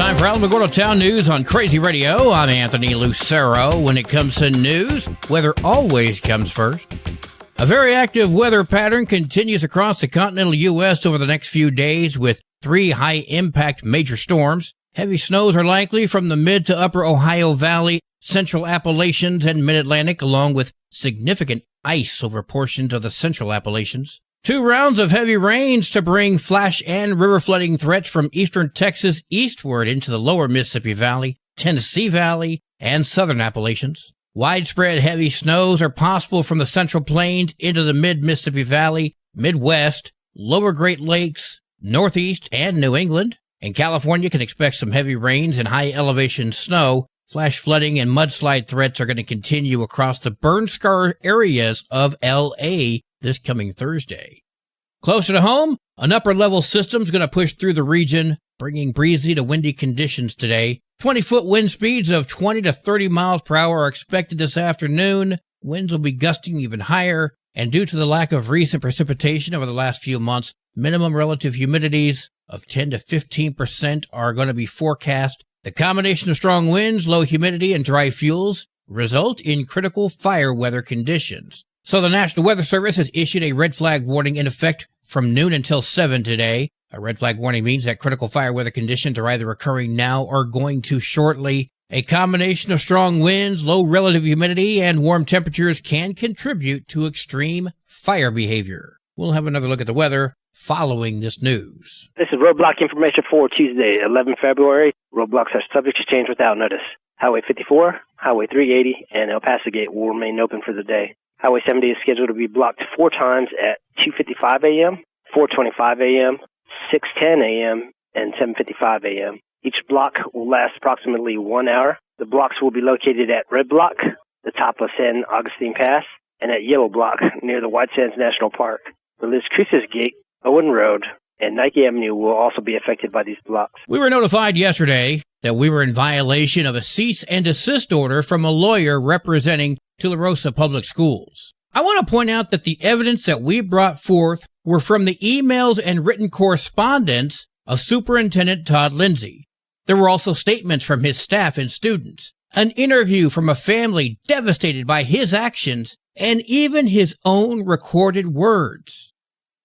Time for Alamogordo Town News on Crazy Radio. I'm Anthony Lucero. When it comes to news, weather always comes first. A very active weather pattern continues across the continental U.S. over the next few days with 3 high-impact major storms. Heavy snows are likely from the mid to upper Ohio Valley, central Appalachians, and mid-Atlantic, along with significant ice over portions of the central Appalachians. 2 rounds of heavy rains to bring flash and river flooding threats from eastern Texas eastward into the lower Mississippi Valley, Tennessee Valley, and southern Appalachians. Widespread heavy snows are possible from the Central Plains into the mid-Mississippi Valley, Midwest, lower Great Lakes, Northeast, and New England. And California can expect some heavy rains and high-elevation snow. Flash flooding and mudslide threats are going to continue across the burn-scarred areas of L.A. this coming Thursday. Closer to home, an upper-level system is going to push through the region, bringing breezy to windy conditions today. 20-foot wind speeds of 20 to 30 miles per hour are expected this afternoon. Winds will be gusting even higher, and due to the lack of recent precipitation over the last few months, minimum relative humidities of 10 to 15% are going to be forecast. The combination of strong winds, low humidity, and dry fuels result in critical fire weather conditions. So the National Weather Service has issued a red flag warning in effect from noon until 7 today. A red flag warning means that critical fire weather conditions are either occurring now or going to shortly. A combination of strong winds, low relative humidity, and warm temperatures can contribute to extreme fire behavior. We'll have another look at the weather following this news. This is roadblock information for Tuesday, 11 February. Roadblocks are subject to change without notice. Highway 54, Highway 380, and El Paso Gate will remain open for the day. Highway 70 is scheduled to be blocked 4 times at 2:55 a.m., 4:25 a.m., 6:10 a.m., and 7:55 a.m. Each block will last approximately 1 hour. The blocks will be located at Red Block, the top of San Agustin Pass, and at Yellow Block near the White Sands National Park. The Las Cruces Gate, Owen Road, and Nike Avenue will also be affected by these blocks. We were notified yesterday that we were in violation of a cease and desist order from a lawyer representing Tularosa Public Schools. I want to point out that the evidence that we brought forth were from the emails and written correspondence of Superintendent Todd Lindsay. There were also statements from his staff and students, an interview from a family devastated by his actions, and even his own recorded words.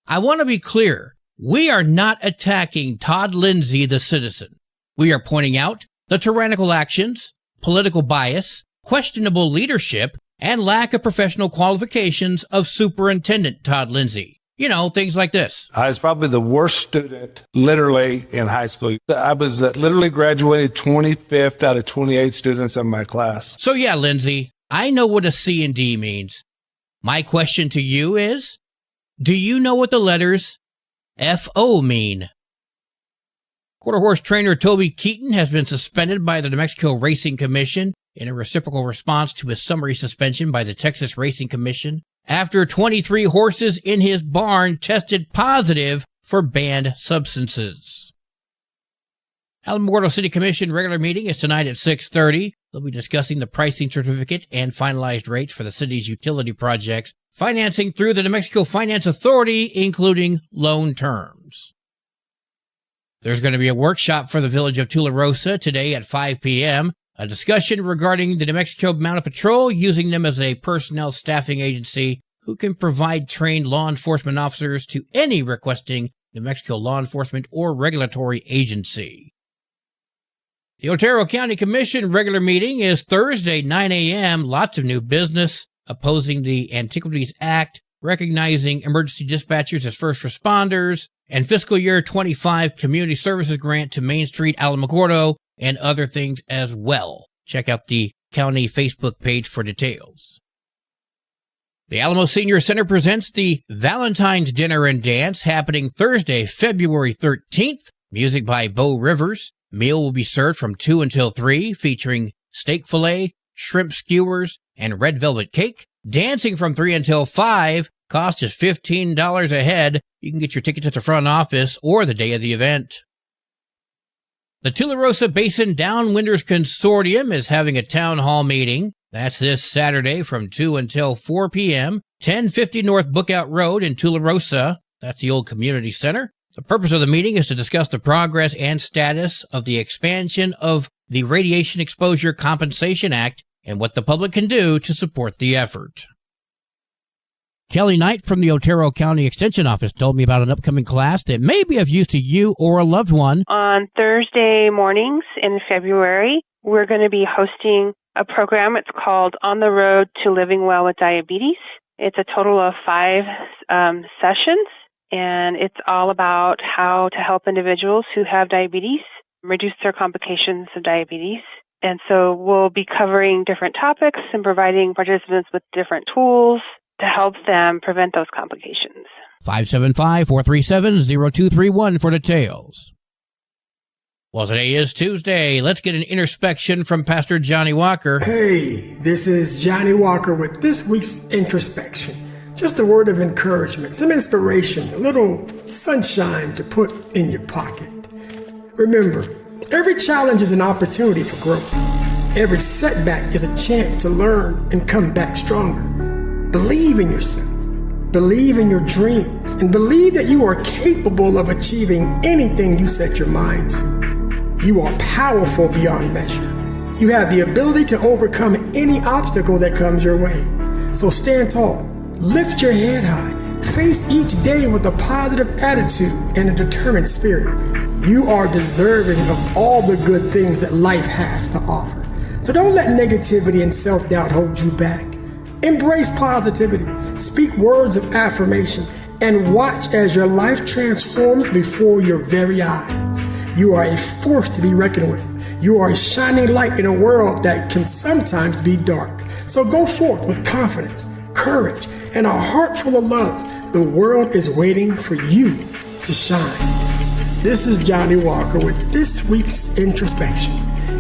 I want to be clear, we are not attacking Todd Lindsay, the citizen. We are pointing out the tyrannical actions, political bias, questionable leadership, and lack of professional qualifications of Superintendent Todd Lindsay. You know, things like this. I was probably the worst student, literally, in high school. I was literally graduated 25th out of 28 students in my class. So yeah, Lindsay, I know what a C and D means. My question to you is, do you know what the letters F-O mean? Quarter horse trainer Toby Keaton has been suspended by the New Mexico Racing Commission in a reciprocal response to his summary suspension by the Texas Racing Commission after 23 horses in his barn tested positive for banned substances. Alamogordo City Commission regular meeting is tonight at 6:30. They'll be discussing the pricing certificate and finalized rates for the city's utility projects, financing through the New Mexico Finance Authority, including loan terms. There's going to be a workshop for the village of Tularosa today at 5 p.m., a discussion regarding the New Mexico Mounted Patrol using them as a personnel staffing agency who can provide trained law enforcement officers to any requesting New Mexico law enforcement or regulatory agency. The Otero County Commission regular meeting is Thursday, 9 a.m., lots of new business, opposing the Antiquities Act, recognizing emergency dispatchers as first responders, and fiscal year 25 community services grant to Main Street Alamogordo, and other things as well. Check out the county Facebook page for details. The Alamo Senior Center presents the Valentine's Dinner and Dance happening Thursday, February 13th. Music by Bo Rivers. Meal will be served from 2 until 3, featuring steak fillet, shrimp skewers, and red velvet cake. Dancing from 3 until 5. Cost is $15 a head. You can get your tickets at the front office or the day of the event. The Tularosa Basin Downwinders Consortium is having a town hall meeting. That's this Saturday from 2 until 4 p.m., 1050 North Bookout Road in Tularosa. That's the old community center. The purpose of the meeting is to discuss the progress and status of the expansion of the Radiation Exposure Compensation Act and what the public can do to support the effort. Kelly Knight from the Otero County Extension Office told me about an upcoming class that may be of use to you or a loved one. On Thursday mornings in February, we're going to be hosting a program. It's called On the Road to Living Well with Diabetes. It's a total of 5 sessions, and it's all about how to help individuals who have diabetes reduce their complications of diabetes. And so we'll be covering different topics and providing participants with different tools to help them prevent those complications. 575-437-0231 for details. Well, today is Tuesday. Let's get an introspection from Pastor Johnny Walker. Hey, this is Johnny Walker with this week's introspection. Just a word of encouragement, some inspiration, a little sunshine to put in your pocket. Remember, every challenge is an opportunity for growth. Every setback is a chance to learn and come back stronger. Believe in yourself, believe in your dreams, and believe that you are capable of achieving anything you set your mind to. You are powerful beyond measure. You have the ability to overcome any obstacle that comes your way. So stand tall, lift your head high, face each day with a positive attitude and a determined spirit. You are deserving of all the good things that life has to offer. So don't let negativity and self-doubt hold you back. Embrace positivity, speak words of affirmation, and watch as your life transforms before your very eyes. You are a force to be reckoned with. You are a shining light in a world that can sometimes be dark. So go forth with confidence, courage, and a heart full of love. The world is waiting for you to shine. This is Johnny Walker with this week's introspection.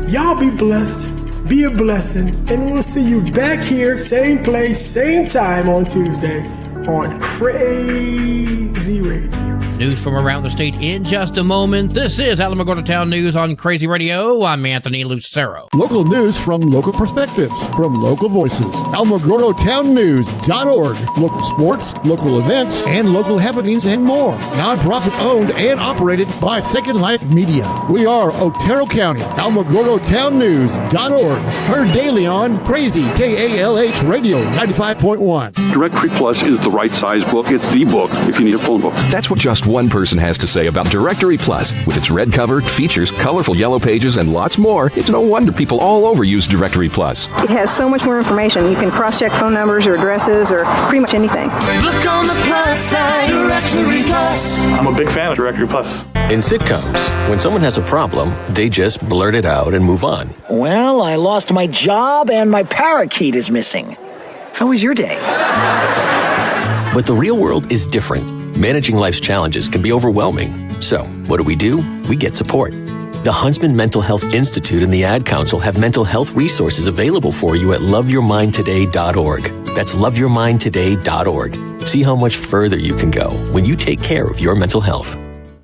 Y'all be blessed. Be a blessing, and we'll see you back here, same place, same time on Tuesday on Crazy Radio. News from around the state in just a moment. This is Alamogordo Town News on Crazy Radio. I'm Anthony Lucero. Local news from local perspectives, from local voices. AlamogordoTownNews.org. Local sports, local events, and local happenings and more. Nonprofit owned and operated by Second Life Media. We are Otero County. AlamogordoTownNews.org. Heard daily on Crazy KALH Radio 95.1. Directory Plus is the right size book. It's the book if you need a full book. That's what just one person has to say about Directory Plus. With its red cover, features, colorful yellow pages, and lots more, it's no wonder people all over use Directory Plus. It has so much more information. You can cross-check phone numbers or addresses or pretty much anything. Look on the plus side, Directory Plus. I'm a big fan of Directory Plus. In sitcoms, when someone has a problem, they just blurt it out and move on. Well, I lost my job and my parakeet is missing. How was your day? But the real world is different. Managing life's challenges can be overwhelming. So, what do? We get support. The Huntsman Mental Health Institute and the Ad Council have mental health resources available for you at loveyourmindtoday.org. That's loveyourmindtoday.org. See how much further you can go when you take care of your mental health.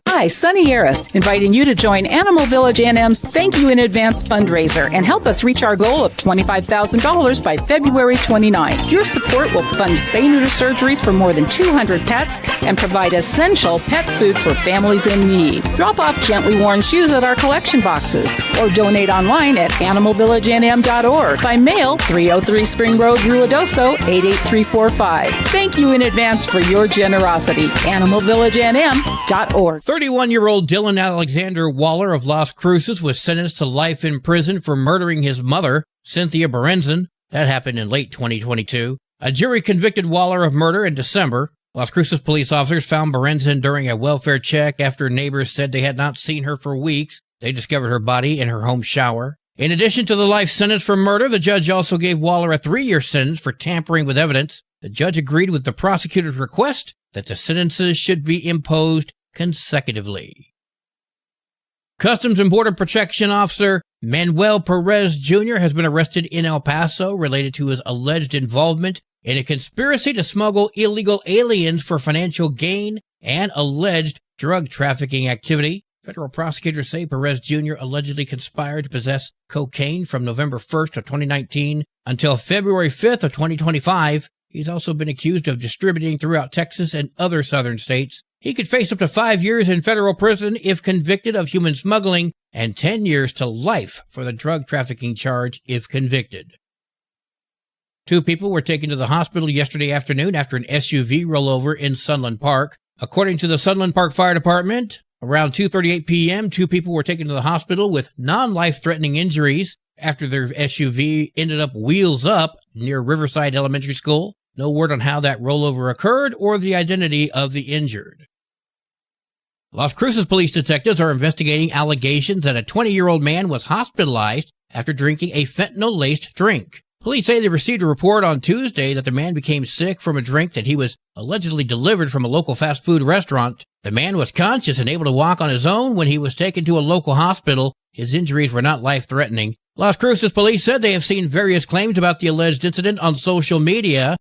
Hi, Sunny Harris, inviting you to join Animal Village A&M's Thank You in Advance fundraiser and help us reach our goal of $25,000 by February 29. Your support will fund spay-neuter surgeries for more than 200 pets and provide essential pet food for families in need. Drop off gently worn shoes at our collection boxes or donate online at animalvillageanm.org. By mail, 303 Spring Road, Ruidoso, 88345. Thank you in advance for your generosity. animalvillageanm.org. 31-year-old Dylan Alexander Waller of Las Cruces was sentenced to life in prison for murdering his mother, Cynthia Berenzon. That happened in late 2022. A jury convicted Waller of murder in December. Las Cruces police officers found Berenzon during a welfare check after neighbors said they had not seen her for weeks. They discovered her body in her home shower. In addition to the life sentence for murder, the judge also gave Waller a 3-year sentence for tampering with evidence. The judge agreed with the prosecutor's request that the sentences should be imposed consecutively. Customs and Border Protection Officer Manuel Perez Jr. has been arrested in El Paso related to his alleged involvement in a conspiracy to smuggle illegal aliens for financial gain and alleged drug trafficking activity. Federal prosecutors say Perez Jr. allegedly conspired to possess cocaine from November 1st of 2019 until February 5th of 2025. He's also been accused of distributing throughout Texas and other southern states He could face up to 5 years in federal prison if convicted of human smuggling and 10 years to life for the drug trafficking charge if convicted. 2 people were taken to the hospital yesterday afternoon after an SUV rollover in Sunland Park. According to the Sunland Park Fire Department, around 2:38 p.m., 2 people were taken to the hospital with non-life-threatening injuries after their SUV ended up wheels up near Riverside Elementary School. No word on how that rollover occurred or the identity of the injured. Las Cruces police detectives are investigating allegations that a 20-year-old man was hospitalized after drinking a fentanyl-laced drink. Police say they received a report on Tuesday that the man became sick from a drink that he was allegedly delivered from a local fast food restaurant. The man was conscious and able to walk on his own when he was taken to a local hospital. His injuries were not life-threatening. Las Cruces police said they have seen various claims about the alleged incident on social media.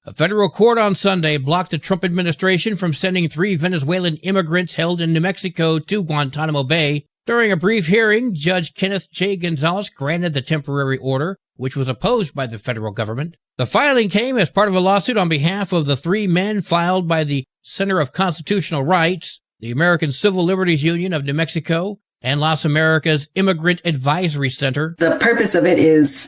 A federal court on Sunday blocked the Trump administration from sending 3 Venezuelan immigrants held in New Mexico to Guantanamo Bay. During a brief hearing, Judge Kenneth J. Gonzalez granted the temporary order, which was opposed by the federal government. The filing came as part of a lawsuit on behalf of the 3 men filed by the Center of Constitutional Rights, the American Civil Liberties Union of New Mexico, and Las Americas Immigrant Advisory Center. The purpose of it is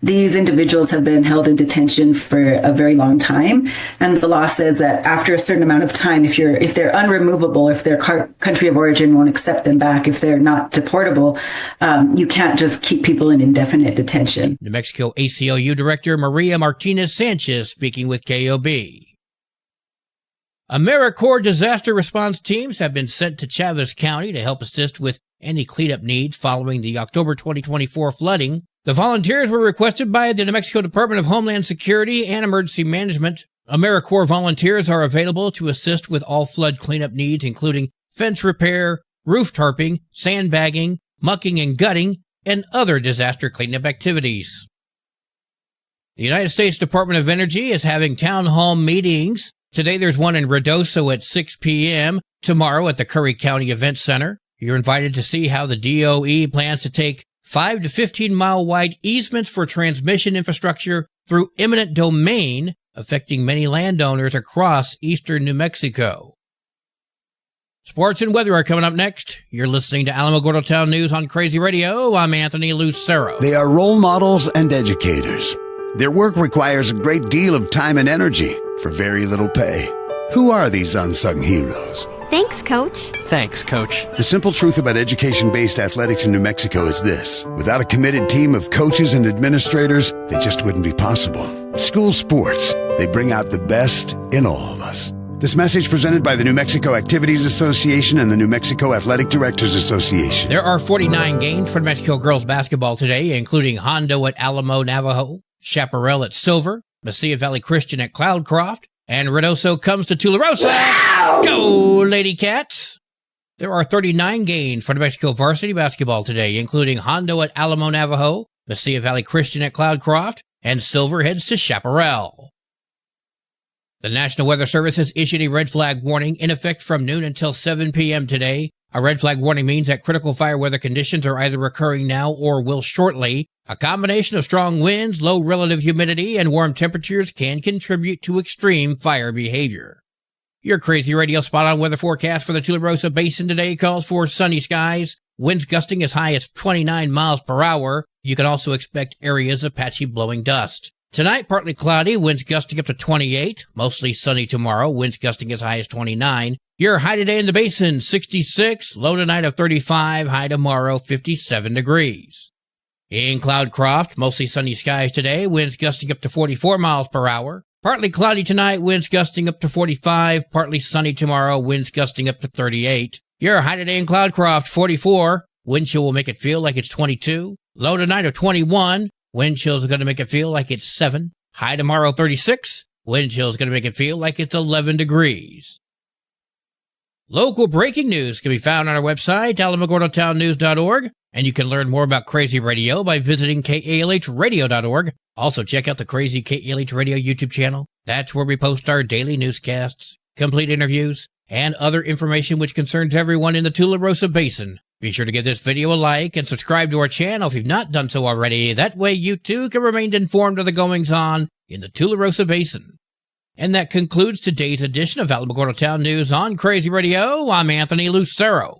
these individuals have been held in detention for a very long time, and the law says that after a certain amount of time, if they're unremovable, if their country of origin won't accept them back, if they're not deportable, you can't just keep people in indefinite detention. New Mexico ACLU Director Maria Martinez Sanchez speaking with KOB. AmeriCorps disaster response teams have been sent to Chaves County to help assist with any cleanup needs following the October 2024 flooding. The volunteers were requested by the New Mexico Department of Homeland Security and Emergency Management. AmeriCorps volunteers are available to assist with all flood cleanup needs, including fence repair, roof tarping, sandbagging, mucking and gutting, and other disaster cleanup activities. The United States Department of Energy is having town hall meetings. Today there's one in Ruidoso at 6 p.m., tomorrow at the Curry County Event Center. You're invited to see how the DOE plans to take 5 to 15-mile wide easements for transmission infrastructure through eminent domain, affecting many landowners across eastern New Mexico. Sports and weather are coming up next. You're listening to Alamogordo Town News on Crazy Radio. I'm Anthony Lucero. They are role models and educators. Their work requires a great deal of time and energy for very little pay. Who are these unsung heroes? Thanks, Coach. Thanks, Coach. The simple truth about education-based athletics in New Mexico is this. Without a committed team of coaches and administrators, they just wouldn't be possible. School sports, they bring out the best in all of us. This message presented by the New Mexico Activities Association and the New Mexico Athletic Directors Association. There are 49 games for New Mexico girls basketball today, including Hondo at Alamo Navajo, Chaparral at Silver, Mesilla Valley Christian at Cloudcroft, and Ruidoso comes to Tularosa. Wow! Go, Lady Cats! There are 39 games for New Mexico varsity basketball today, including Hondo at Alamo Navajo, Mesilla Valley Christian at Cloudcroft, and Silver heads to Chaparral. The National Weather Service has issued a red flag warning in effect from noon until 7 p.m. today. A red flag warning means that critical fire weather conditions are either occurring now or will shortly. A combination of strong winds, low relative humidity, and warm temperatures can contribute to extreme fire behavior. Your Crazy Radio spot-on weather forecast for the Tularosa Basin today calls for sunny skies, winds gusting as high as 29 miles per hour. You can also expect areas of patchy blowing dust. Tonight, partly cloudy, winds gusting up to 28. Mostly sunny tomorrow, winds gusting as high as 29. Your high today in the basin, 66. Low tonight of 35. High tomorrow, 57 degrees. In Cloudcroft, mostly sunny skies today, winds gusting up to 44 miles per hour. Partly cloudy tonight, winds gusting up to 45. Partly sunny tomorrow, winds gusting up to 38. Your high today in Cloudcroft, 44. Wind chill will make it feel like it's 22. Low tonight of 21. Wind chill is going to make it feel like it's 7. High tomorrow, 36. Wind chill is going to make it feel like it's 11 degrees. Local breaking news can be found on our website, alamogordotownnews.org, and you can learn more about Crazy Radio by visiting KALHradio.org. Also, check out the Crazy KALH Radio YouTube channel. That's where we post our daily newscasts, complete interviews, and other information which concerns everyone in the Tularosa Basin. Be sure to give this video a like and subscribe to our channel if you've not done so already. That way you too can remain informed of the goings-on in the Tularosa Basin. And that concludes today's edition of Alamogordo Town News on Crazy Radio. I'm Anthony Lucero.